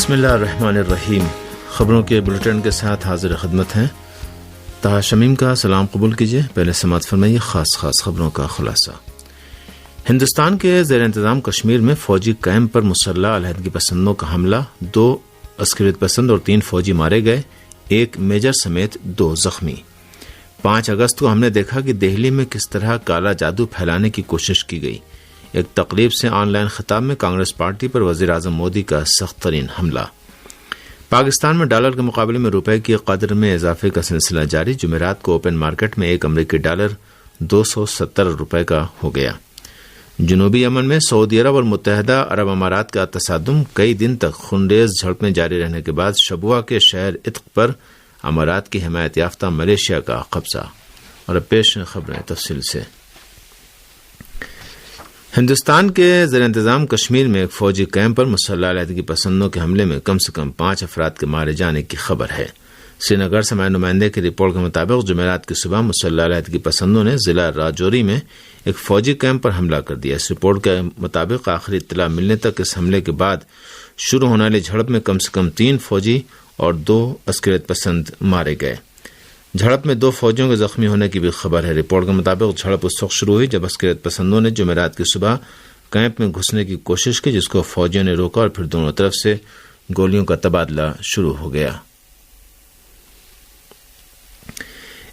بسم اللہ الرحمن الرحیم۔ خبروں کے بلٹن کے ساتھ حاضر خدمت ہیں طاہر شمیم کا سلام قبول کیجیے۔ پہلے سماعت فرمائیے خاص خبروں کا خلاصہ۔ ہندوستان کے زیر انتظام کشمیر میں فوجی کیمپ پر مسلح علیحدگی پسندوں کا حملہ، 2 عسکریت پسند اور 3 فوجی مارے گئے، 1 میجر سمیت 2 زخمی۔ 5 اگست کو ہم نے دیکھا کہ دہلی میں کس طرح کالا جادو پھیلانے کی کوشش کی گئی۔ ایک تقریب سے آن لائن خطاب میں کانگریس پارٹی پر وزیر اعظم مودی کا سخت ترین حملہ۔ پاکستان میں ڈالر کے مقابلے میں روپے کی قدر میں اضافے کا سلسلہ جاری، جمعرات کو اوپن مارکیٹ میں 1 امریکی ڈالر 270 روپے کا ہو گیا۔ جنوبی یمن میں سعودی عرب اور متحدہ عرب امارات کا تصادم، کئی دن تک خونریز جھڑپیں جاری رہنے کے بعد شبوہ کے شہر عتق پر امارات کی حمایت یافتہ ملیشیا کا قبضہ۔ اور اب پیش خبریں تفصیل سے۔ ہندوستان کے زیر انتظام کشمیر میں ایک فوجی کیمپ پر مسلح علیحدگی پسندوں کے حملے میں کم سے کم 5 افراد کے مارے جانے کی خبر ہے۔ سری نگر سے ہمارے نمائندے کی رپورٹ کے مطابق جمعرات کی صبح مسلح علیحدگی پسندوں نے ضلع راجوری میں ایک فوجی کیمپ پر حملہ کر دیا۔ اس رپورٹ کے مطابق آخری اطلاع ملنے تک اس حملے کے بعد شروع ہونے والی جھڑپ میں کم سے کم 3 فوجی اور 2 عسکریت پسند مارے گئے۔ جھڑپ میں 2 فوجیوں کے زخمی ہونے کی بھی خبر ہے۔ رپورٹ کے مطابق جھڑپ اس وقت شروع ہوئی جب عسکریت پسندوں نے جمعرات کی صبح کیمپ میں گھسنے کی کوشش کی، جس کو فوجیوں نے روکا اور پھر دونوں طرف سے گولیوں کا تبادلہ شروع ہو گیا۔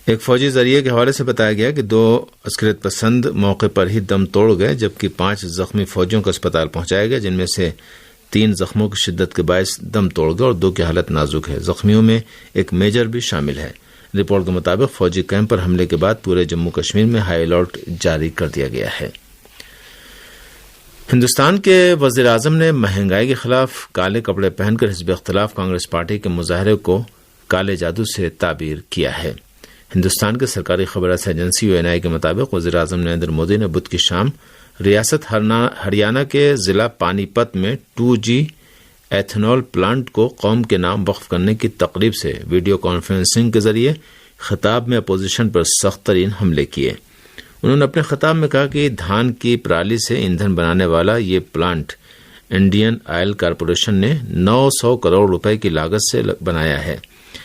ایک فوجی ذریعے کے حوالے سے بتایا گیا کہ 2 عسکریت پسند موقع پر ہی دم توڑ گئے، جبکہ 5 زخمی فوجیوں کو اسپتال پہنچایا گیا، جن میں سے 3 زخموں کی شدت کے باعث دم توڑ گئے اور 2 کی حالت نازک ہے۔ زخمیوں میں ایک میجر بھی شامل ہے۔ رپورٹ کے مطابق فوجی کیمپ پر حملے کے بعد پورے جموں کشمیر میں ہائی الرٹ جاری کر دیا گیا ہے۔ ہندوستان کے وزیر اعظم نے مہنگائی کے خلاف کالے کپڑے پہن کر حزب اختلاف کانگریس پارٹی کے مظاہرے کو کالے جادو سے تعبیر کیا ہے۔ ہندوستان کے سرکاری خبر رساں ایجنسی UNI کے مطابق وزیر اعظم نریندر مودی نے بدھ کی شام ریاست ہریانہ کے ضلع پانی پت میں 2G ایتھنول پلانٹ کو قوم کے نام وقف کرنے کی تقریب سے ویڈیو کانفرنسنگ کے ذریعے خطاب میں اپوزیشن پر سخت ترین حملے کیے۔ انہوں نے اپنے خطاب میں کہا کہ دھان کی پرالی سے ایندھن بنانے والا یہ پلانٹ انڈین آئل کارپوریشن نے 900 کروڑ روپے کی لاگت سے بنایا ہے۔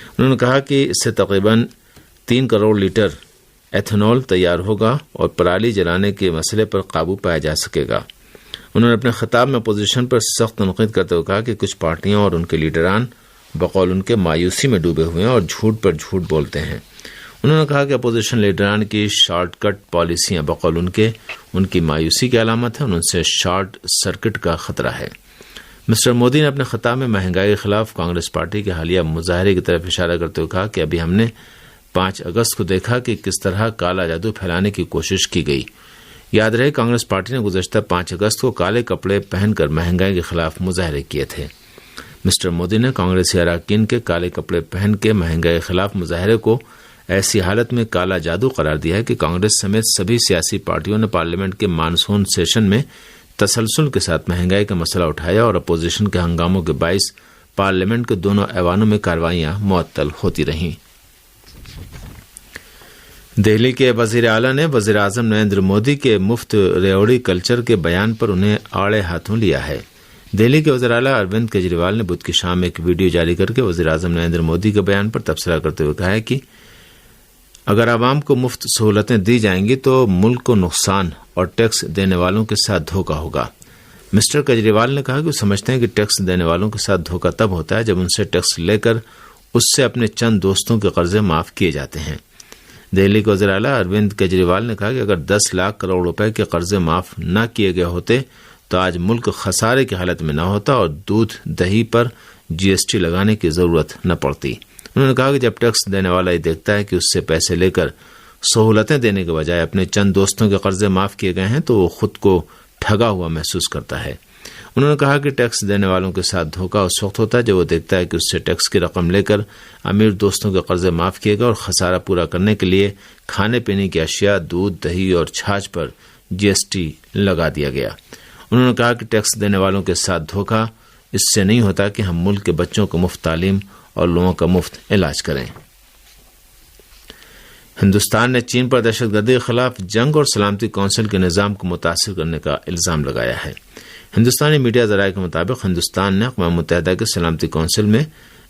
انہوں نے کہا کہ اس سے تقریباً 3 کروڑ لیٹر ایتھنول تیار ہوگا اور پرالی جلانے کے مسئلے پر قابو پایا جا سکے گا۔ انہوں نے اپنے خطاب میں اپوزیشن پر سخت تنقید کرتے ہوئے کہا کہ کچھ پارٹیاں اور ان کے لیڈران بقول ان کے مایوسی میں ڈوبے ہوئے ہیں اور جھوٹ پر جھوٹ بولتے ہیں۔ انہوں نے کہا کہ اپوزیشن لیڈران کی شارٹ کٹ پالیسیاں بقول ان کی مایوسی کی علامت ہیں اور ان سے شارٹ سرکٹ کا خطرہ ہے۔ مسٹر مودی نے اپنے خطاب میں مہنگائی کے خلاف کانگریس پارٹی کے حالیہ مظاہرے کی طرف اشارہ کرتے ہوئے کہا کہ ابھی ہم نے 5 اگست کو دیکھا کہ کس طرح کالا جادو پھیلانے کی کوشش کی گئی۔ یاد رہے کانگریس پارٹی نے گزشتہ 5 اگست کو کالے کپڑے پہن کر مہنگائی کے خلاف مظاہرے کیے تھے۔ مسٹر مودی نے کانگریسی اراکین کے کالے کپڑے پہن کے مہنگائی کے خلاف مظاہرے کو ایسی حالت میں کالا جادو قرار دیا ہے کہ کانگریس سمیت سبھی سیاسی پارٹیوں نے پارلیمنٹ کے مانسون سیشن میں تسلسل کے ساتھ مہنگائی کا مسئلہ اٹھایا اور اپوزیشن کے ہنگاموں کے باعث پارلیمنٹ کے دونوں ایوانوں میں کارروائیاں معطل ہوتی رہیں۔ دہلی کے وزیر اعلیٰ نے وزیر اعظم نریندر مودی کے مفت ریوڑی کلچر کے بیان پر انہیں آڑے ہاتھوں لیا ہے۔ دہلی کے وزیر اعلیٰ اروند کیجریوال نے بدھ کی شام ایک ویڈیو جاری کر کے وزیر اعظم نریندر مودی کے بیان پر تبصرہ کرتے ہوئے کہا ہے کہ اگر عوام کو مفت سہولتیں دی جائیں گی تو ملک کو نقصان اور ٹیکس دینے والوں کے ساتھ دھوکہ ہوگا۔ مسٹر کیجریوال نے کہا کہ وہ سمجھتے ہیں کہ ٹیکس دینے والوں کے ساتھ دھوکہ تب ہوتا ہے جب ان سے ٹیکس لے کر اس سے اپنے چند دوستوں کے قرضے معاف کیے جاتے ہیں۔ دہلی کے وزیر اعلیٰ اروند کیجریوال نے کہا کہ اگر 10 لاکھ کروڑ روپے کے قرضے معاف نہ کیے گئے ہوتے تو آج ملک خسارے کی حالت میں نہ ہوتا اور دودھ دہی پر GST لگانے کی ضرورت نہ پڑتی۔ انہوں نے کہا کہ جب ٹیکس دینے والا یہ دیکھتا ہے کہ اس سے پیسے لے کر سہولتیں دینے کے بجائے اپنے چند دوستوں کے قرضے معاف کیے گئے ہیں تو وہ خود کو ٹھگا ہوا محسوس کرتا ہے۔ انہوں نے کہا کہ ٹیکس دینے والوں کے ساتھ دھوکہ اس وقت ہوتا ہے جب وہ دیکھتا ہے کہ اس سے ٹیکس کی رقم لے کر امیر دوستوں کے قرضے معاف کیے گئے اور خسارہ پورا کرنے کے لیے کھانے پینے کی اشیاء، دودھ، دہی اور چھاچھ پر GST لگا دیا گیا۔ انہوں نے کہا کہ ٹیکس دینے والوں کے ساتھ دھوکہ اس سے نہیں ہوتا کہ ہم ملک کے بچوں کو مفت تعلیم اور لوگوں کا مفت علاج کریں۔ ہندوستان نے چین پر دہشت گردی کے خلاف جنگ اور سلامتی کونسل کے نظام کو متاثر کرنے کا الزام لگایا ہے۔ ہندوستانی میڈیا ذرائع کے مطابق ہندوستان نے اقوام متحدہ کے سلامتی کونسل میں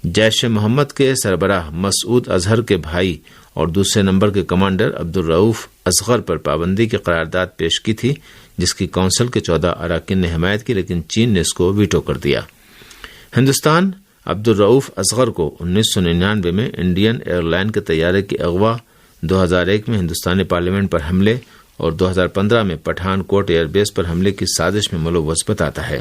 جیش محمد کے سربراہ مسعود اظہر کے بھائی اور دوسرے نمبر کے کمانڈر عبدالرؤف اصغر پر پابندی کی قرارداد پیش کی تھی، جس کی کونسل کے 14 اراکین نے حمایت کی، لیکن چین نے اس کو ویٹو کر دیا۔ ہندوستان عبدالرؤف اصغر کو 1999 میں انڈین ایئر لائن کے طیارے کی اغوا، 2001 میں ہندوستانی پارلیمنٹ پر حملے اور 2015 میں پٹھان کوٹ ایئر بیس پر حملے کی سازش میں ملوث بتاتا ہے۔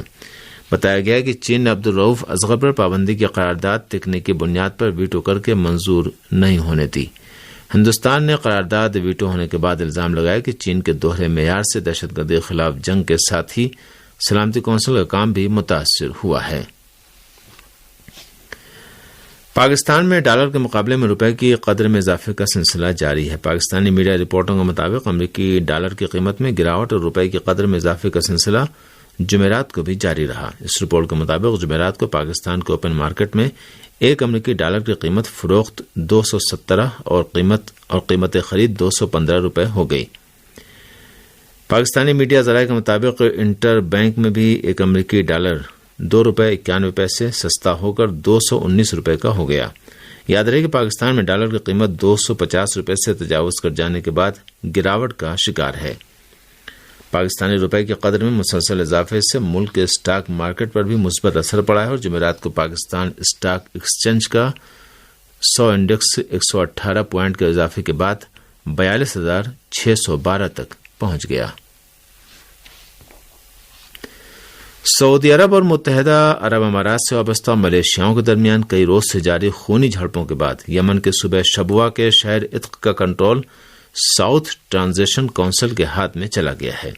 بتایا گیا کہ چین نے عبدالرؤف اصغر پر پابندی کی قرارداد تکنیکی بنیاد پر ویٹو کر کے منظور نہیں ہونے دی۔ ہندوستان نے قرارداد ویٹو ہونے کے بعد الزام لگایا کہ چین کے دوہرے معیار سے دہشت گردی کے خلاف جنگ کے ساتھ ہی سلامتی کونسل کا کام بھی متاثر ہوا ہے۔ پاکستان میں ڈالر کے مقابلے میں روپے کی قدر میں اضافے کا سلسلہ جاری ہے۔ پاکستانی میڈیا رپورٹوں کے مطابق امریکی ڈالر کی قیمت میں گراوٹ اور روپے کی قدر میں اضافے کا سلسلہ جمعرات کو بھی جاری رہا۔ اس رپورٹ کے مطابق جمعرات کو پاکستان کے اوپن مارکیٹ میں ایک امریکی ڈالر کی قیمت فروخت 217 اور قیمت خرید 215 روپے ہو گئی۔ پاکستانی میڈیا ذرائع کے مطابق انٹر بینک میں بھی ایک امریکی ڈالر 2 روپے 91 پیسے سستا ہو کر 219 روپے کا ہو گیا۔ یاد رہے کہ پاکستان میں ڈالر کی قیمت 250 روپے سے تجاوز کر جانے کے بعد گراوٹ کا شکار ہے۔ پاکستانی روپے کی قدر میں مسلسل اضافے سے ملک کے اسٹاک مارکیٹ پر بھی مثبت اثر پڑا ہے اور جمعرات کو پاکستان اسٹاک ایکسچینج کا 100 انڈیکس 118 پوائنٹ کے اضافے کے بعد 42,612 تک پہنچ گیا۔ سعودی عرب اور متحدہ عرب امارات سے وابستہ ملیشیاؤں کے درمیان کئی روز سے جاری خونی جھڑپوں کے بعد یمن کے صوبہ شبوہ کے شہر عتق کا کنٹرول ساؤتھ ٹرانزیشن کونسل کے ہاتھ میں چلا گیا ہے۔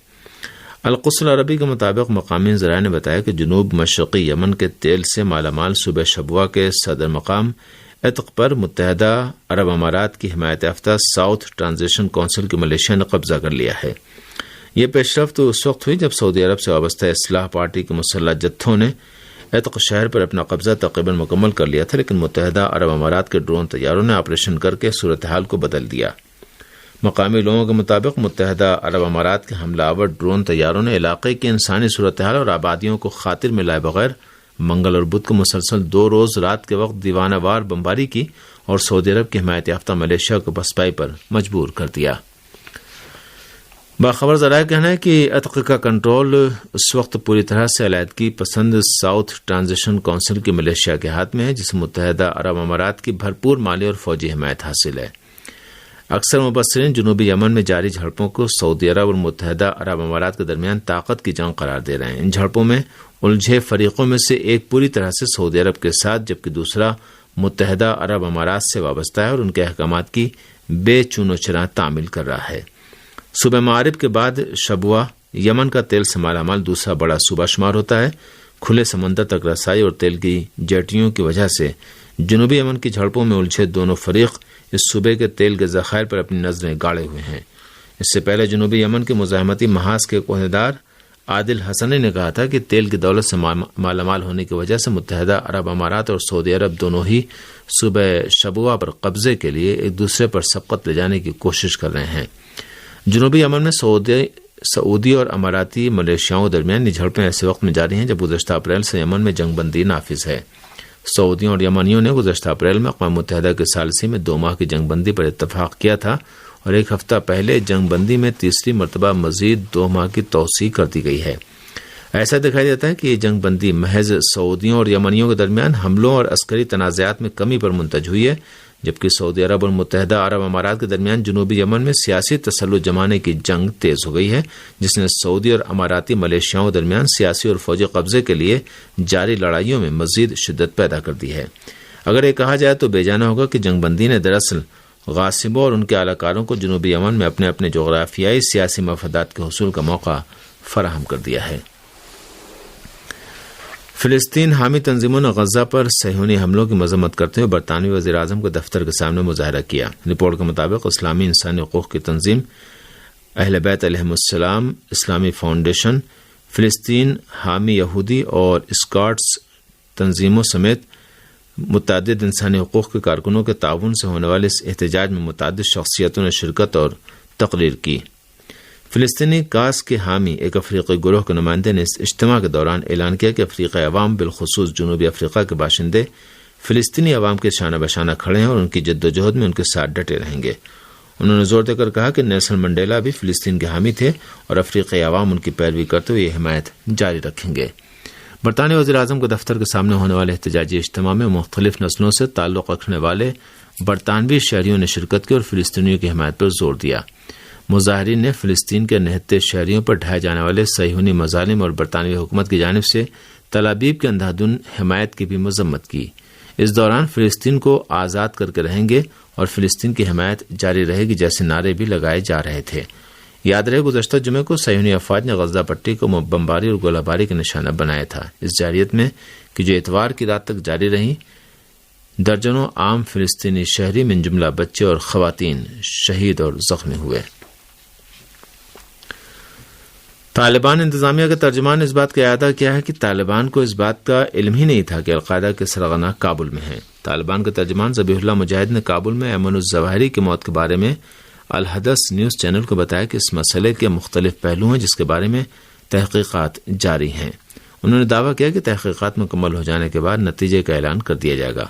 القدس العربی کے مطابق مقامی ذرائع نے بتایا کہ جنوب مشرقی یمن کے تیل سے مالا مال صوبہ شبوہ کے صدر مقام عتق پر متحدہ عرب امارات کی حمایت یافتہ ساؤتھ ٹرانزیشن کونسل کی ملیشیا نے قبضہ کر لیا ہے۔ یہ پیش رفت اس وقت ہوئی جب سعودی عرب سے وابستہ اصلاح پارٹی کے مسلح جتھوں نے عتق شہر پر اپنا قبضہ تقریباً مکمل کر لیا تھا، لیکن متحدہ عرب امارات کے ڈرون طیاروں نے آپریشن کر کے صورتحال کو بدل دیا۔ مقامی لوگوں کے مطابق متحدہ عرب امارات کے حملہ آور ڈرون طیاروں نے علاقے کی انسانی صورتحال اور آبادیوں کو خاطر میں لائے بغیر منگل اور بدھ کو مسلسل 2 روز رات کے وقت دیوانہ وار بمباری کی اور سعودی عرب کی حمایت یافتہ ملیشیا کو پسپائی پر مجبور کر دیا۔ باخبر ذرائع کا کہنا ہے کہ عتق کا کنٹرول اس وقت پوری طرح سے علیحدگی پسند ساؤتھ ٹرانزیشن کونسل کی ملیشیا کے ہاتھ میں ہے، جسے متحدہ عرب امارات کی بھرپور مالی اور فوجی حمایت حاصل ہے۔ اکثر مبصرین جنوبی یمن میں جاری جھڑپوں کو سعودی عرب اور متحدہ عرب امارات کے درمیان طاقت کی جنگ قرار دے رہے ہیں۔ ان جھڑپوں میں الجھے فریقوں میں سے ایک پوری طرح سے سعودی عرب کے ساتھ جبکہ دوسرا متحدہ عرب امارات سے وابستہ ہے اور ان کے احکامات کی بے چون و چرا تعمیل کر رہا ہے۔ صوبہ معارب کے بعد شبوہ یمن کا تیل سے مالا مال دوسرا بڑا صوبہ شمار ہوتا ہے۔ کھلے سمندر تک رسائی اور تیل کی جیٹیوں کی وجہ سے جنوبی یمن کی جھڑپوں میں الجھے دونوں فریق اس صوبے کے تیل کے ذخائر پر اپنی نظریں گاڑے ہوئے ہیں۔ اس سے پہلے جنوبی یمن کے مزاحمتی محاذ کے عہدیدار عادل حسنی نے کہا تھا کہ تیل کی دولت سے مالا مال ہونے کی وجہ سے متحدہ عرب امارات اور سعودی عرب دونوں ہی صوبہ شبوہ پر قبضے کے لیے ایک دوسرے پر سبقت لے جانے کی کوشش کر رہے ہیں۔ جنوبی یمن میں سعودی اور اماراتی ملیشیاؤں درمیان یہ جھڑپیں ایسے وقت میں جاری ہیں جب گزشتہ اپریل سے یمن میں جنگ بندی نافذ ہے۔ سعودیوں اور یمنیوں نے گزشتہ اپریل میں اقوام متحدہ کے ثالثی میں 2 ماہ کی جنگ بندی پر اتفاق کیا تھا اور ایک ہفتہ پہلے جنگ بندی میں تیسری مرتبہ مزید 2 ماہ کی توسیع کر دی گئی ہے۔ ایسا دکھائی دیتا ہے کہ یہ جنگ بندی محض سعودیوں اور یمنیوں کے درمیان حملوں اور عسکری تنازعات میں کمی پر منتج ہوئی ہے، جبکہ سعودی عرب اور متحدہ عرب امارات کے درمیان جنوبی یمن میں سیاسی تسلط جمانے کی جنگ تیز ہو گئی ہے، جس نے سعودی اور اماراتی ملیشیاؤں کے درمیان سیاسی اور فوجی قبضے کے لیے جاری لڑائیوں میں مزید شدت پیدا کر دی ہے۔ اگر یہ کہا جائے تو بے جانا ہوگا کہ جنگ بندی نے دراصل غاصبوں اور ان کے اعلی کاروں کو جنوبی یمن میں اپنے اپنے جغرافیائی سیاسی مفادات کے حصول کا موقع فراہم کر دیا ہے۔ فلسطین حامی تنظیموں نے غزہ پر صہیونی حملوں کی مذمت کرتے ہوئے برطانوی وزیر اعظم کے دفتر کے سامنے مظاہرہ کیا۔ رپورٹ کے مطابق اسلامی انسانی حقوق کی تنظیم اہل بیت علیہم السلام اسلامی فاؤنڈیشن، فلسطین حامی یہودی اور اسکاٹس تنظیموں سمیت متعدد انسانی حقوق کے کارکنوں کے تعاون سے ہونے والے اس احتجاج میں متعدد شخصیتوں نے شرکت اور تقریر کی۔ فلسطینی کاس کے حامی ایک افریقی گروہ کے نمائندے نے اس اجتماع کے دوران اعلان کیا کہ افریقی عوام بالخصوص جنوبی افریقہ کے باشندے فلسطینی عوام کے شانہ بشانہ کھڑے ہیں اور ان کی جدوجہد میں ان کے ساتھ ڈٹے رہیں گے۔ انہوں نے زور دے کر کہا کہ نیلسن منڈیلا بھی فلسطین کے حامی تھے اور افریقی عوام ان کی پیروی کرتے ہوئے یہ حمایت جاری رکھیں گے۔ برطانوی وزیر اعظم کے دفتر کے سامنے ہونے والے احتجاجی اجتماع میں مختلف نسلوں سے تعلق رکھنے والے برطانوی شہریوں نے شرکت کی اور فلسطینیوں کی حمایت پر زور دیا۔ مظاہرین نے فلسطین کے نہتے شہریوں پر ڈھائے جانے والے صہیونی مظالم اور برطانوی حکومت کی جانب سے تل ابیب کے اندھادھند حمایت کی بھی مذمت کی۔ اس دوران فلسطین کو آزاد کر کے رہیں گے اور فلسطین کی حمایت جاری رہے گی جیسے نعرے بھی لگائے جا رہے تھے۔ یاد رہے گزشتہ جمعے کو صہیونی افواج نے غزہ پٹی کو بمباری اور گولہ باری کا نشانہ بنایا تھا۔ اس جارحیت میں کہ جو اتوار کی رات تک جاری رہی، درجنوں عام فلسطینی شہری من جملہ بچے اور خواتین شہید اور زخمی ہوئے۔ طالبان انتظامیہ کے ترجمان نے اس بات کا اعادہ کیا ہے کہ طالبان کو اس بات کا علم ہی نہیں تھا کہ القاعدہ کے سرغنہ کابل میں ہیں۔ طالبان کے ترجمان ذبیح اللہ مجاہد نے کابل میں ایمن الظواہری کی موت کے بارے میں الحدث نیوز چینل کو بتایا کہ اس مسئلے کے مختلف پہلو ہیں جس کے بارے میں تحقیقات جاری ہیں۔ انہوں نے دعویٰ کیا کہ تحقیقات مکمل ہو جانے کے بعد نتیجے کا اعلان کر دیا جائے گا۔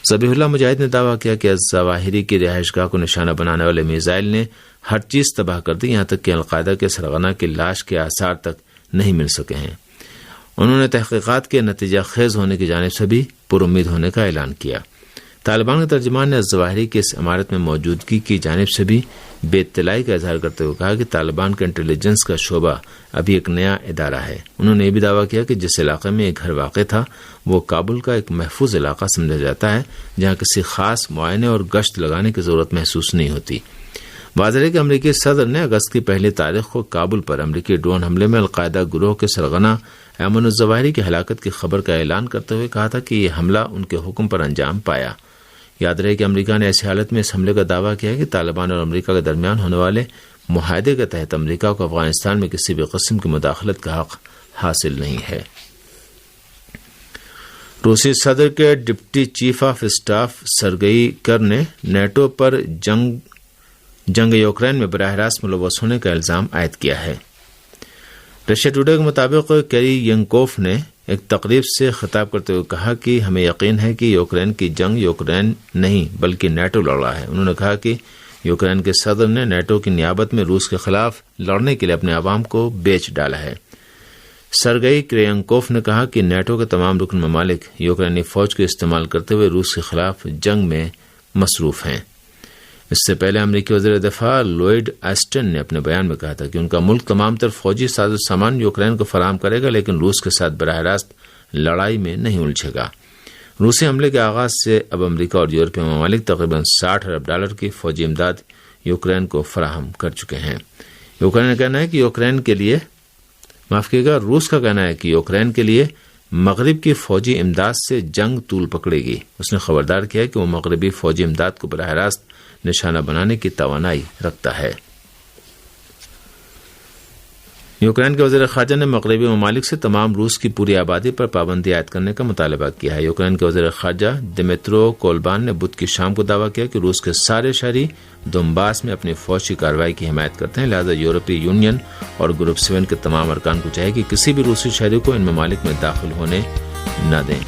ذبیح اللہ مجاہد نے دعویٰ کیا کہ الظواہری کی رہائش گاہ کو نشانہ بنانے والے میزائل نے ہر چیز تباہ کر دی، یہاں تک کہ القاعدہ کے سرغنہ کی لاش کے آثار تک نہیں مل سکے ہیں۔ انہوں نے تحقیقات کے نتیجہ خیز ہونے کی جانب سے بھی پر امید ہونے کا اعلان کیا۔ طالبان کے ترجمان نے الظواہری کی اس عمارت میں موجودگی کی جانب سے بھی بے اطلاعی کا اظہار کرتے ہوئے کہا کہ طالبان کا انٹیلیجنس کا شعبہ ابھی ایک نیا ادارہ ہے۔ انہوں نے یہ بھی دعویٰ کیا کہ جس علاقے میں ایک گھر واقع تھا وہ کابل کا ایک محفوظ علاقہ سمجھا جاتا ہے جہاں کسی خاص معائنے اور گشت لگانے کی ضرورت محسوس نہیں ہوتی۔ واضح ہے کہ امریکی صدر نے اگست کی پہلی تاریخ کو کابل پر امریکی ڈرون حملے میں القاعدہ گروہ کے سرغنہ ایمن الظواہری کی ہلاکت کی خبر کا اعلان کرتے ہوئے کہا تھا کہ یہ حملہ ان کے حکم پر انجام پایا۔ یاد رہے کہ امریکہ نے ایسی حالت میں اس حملے کا دعویٰ کیا ہے کہ طالبان اور امریکہ کے درمیان ہونے والے معاہدے کے تحت امریکہ کو افغانستان میں کسی بھی قسم کی مداخلت کا حق حاصل نہیں ہے۔ روسی صدر کے deputy chief of staff Sergei کر نے نیٹو پر جنگ یوکرین میں براہ راست ملوث ہونے کا الزام عائد کیا ہے۔ رشیا ٹوڈے کے مطابق کیری ینکوف نے ایک تقریب سے خطاب کرتے ہوئے کہا کہ ہمیں یقین ہے کہ یوکرین کی جنگ یوکرین نہیں بلکہ نیٹو لڑ رہا ہے۔ انہوں نے کہا کہ یوکرین کے صدر نے نیٹو کی نیابت میں روس کے خلاف لڑنے کے لیے اپنے عوام کو بیچ ڈالا ہے۔ سرگئی کرینکوف نے کہا کہ نیٹو کے تمام رکن ممالک یوکرینی فوج کو استعمال کرتے ہوئے روس کے خلاف جنگ میں مصروف ہیں۔ اس سے پہلے امریکی وزیر دفاع لوئڈ ایسٹن نے اپنے بیان میں کہا تھا کہ ان کا ملک تمام تر فوجی ساز و سامان یوکرین کو فراہم کرے گا لیکن روس کے ساتھ براہ راست لڑائی میں نہیں الجھے گا۔ روسی حملے کے آغاز سے اب امریکہ اور یورپی ممالک تقریباً $60 ارب کی فوجی امداد یوکرین کو فراہم کر چکے ہیں۔ یوکرین کا کہنا ہے کہ روس کا کہنا ہے کہ یوکرین کے لیے مغرب کی فوجی امداد سے جنگ طول پکڑے گی۔ اس نے خبردار کیا کہ وہ مغربی فوجی امداد کو براہ راست نشانہ بنانے کی توانائی رکھتا ہے۔ یوکرین کے وزیر خارجہ نے مغربی ممالک سے تمام روس کی پوری آبادی پر پابندی عائد کرنے کا مطالبہ کیا ہے۔ یوکرین کے وزیر خارجہ دمیترو کولبان نے بدھ کی شام کو دعویٰ کیا کہ روس کے سارے شہری دونباس میں اپنی فوج کی کارروائی کی حمایت کرتے ہیں، لہذا یورپی یونین اور گروپ 7 کے تمام ارکان کو چاہیے کہ کسی بھی روسی شہری کو ان ممالک میں داخل ہونے نہ دیں۔